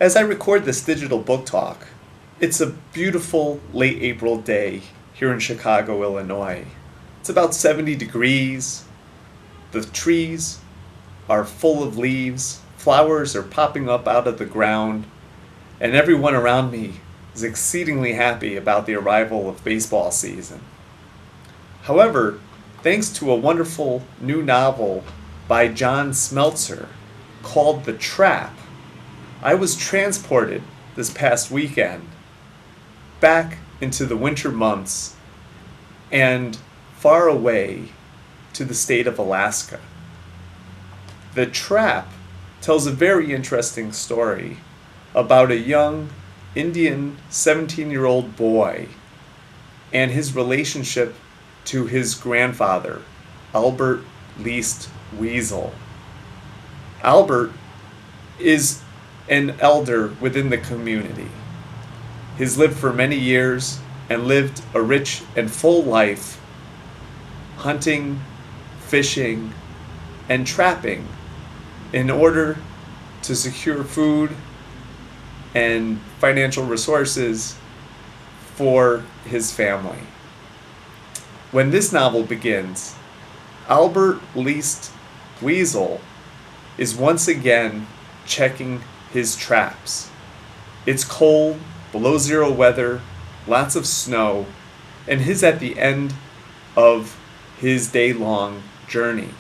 As I record this digital book talk, it's a beautiful late April day here in Chicago, Illinois. It's about 70 degrees. The trees are full of leaves. Flowers are popping up out of the ground. And everyone around me is exceedingly happy about the arrival of baseball season. However, thanks to a wonderful new novel by John Smelcer called The Trap, I was transported this past weekend back into the winter months and far away to the state of Alaska. The Trap tells a very interesting story about a young Indian 17-year-old boy and his relationship to his grandfather, Albert Least Weasel. Albert is an elder within the community. He's lived for many years and lived a rich and full life, hunting, fishing, and trapping in order to secure food and financial resources for his family. When this novel begins, Albert Least Weasel is once again checking his traps. It's cold, below zero weather, lots of snow, and he's at the end of his day-long journey.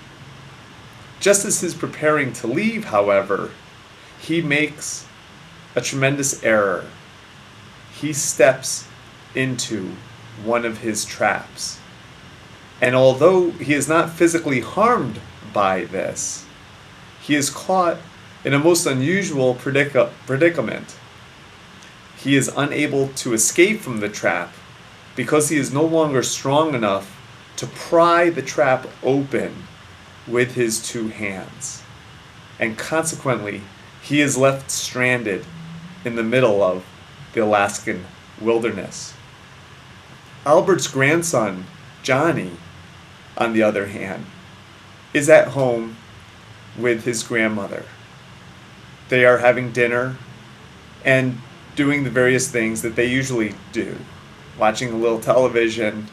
Just as he's preparing to leave, however, he makes a tremendous error. He steps into one of his traps. And although he is not physically harmed by this, he is caught in a most unusual predicament. He is unable to escape from the trap because he is no longer strong enough to pry the trap open with his two hands. And consequently, he is left stranded in the middle of the Alaskan wilderness. Albert's grandson, Johnny, on the other hand, is at home with his grandmother. They are having dinner and doing the various things that they usually do. Watching a little television.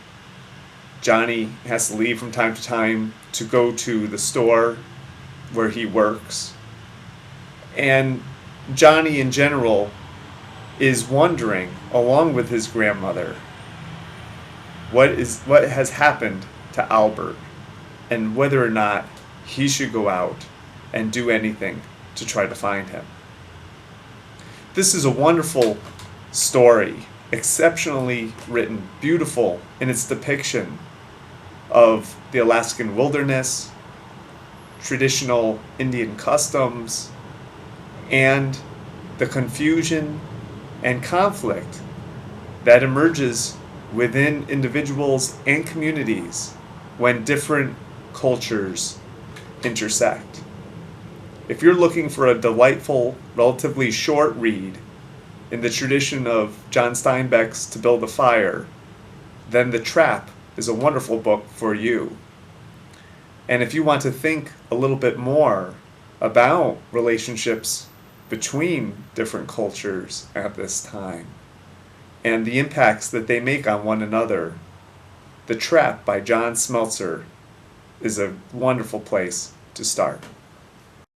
Johnny has to leave from time to time to go to the store where he works. And Johnny in general is wondering, along with his grandmother, what has happened to Albert and whether or not he should go out and do anything to try to find him. This is a wonderful story, exceptionally written, beautiful in its depiction of the Alaskan wilderness, traditional Indian customs, and the confusion and conflict that emerges within individuals and communities when different cultures intersect. If you're looking for a delightful, relatively short read in the tradition of John Steinbeck's To Build a Fire, then The Trap is a wonderful book for you. And if you want to think a little bit more about relationships between different cultures at this time and the impacts that they make on one another, The Trap by John Smelcer is a wonderful place to start.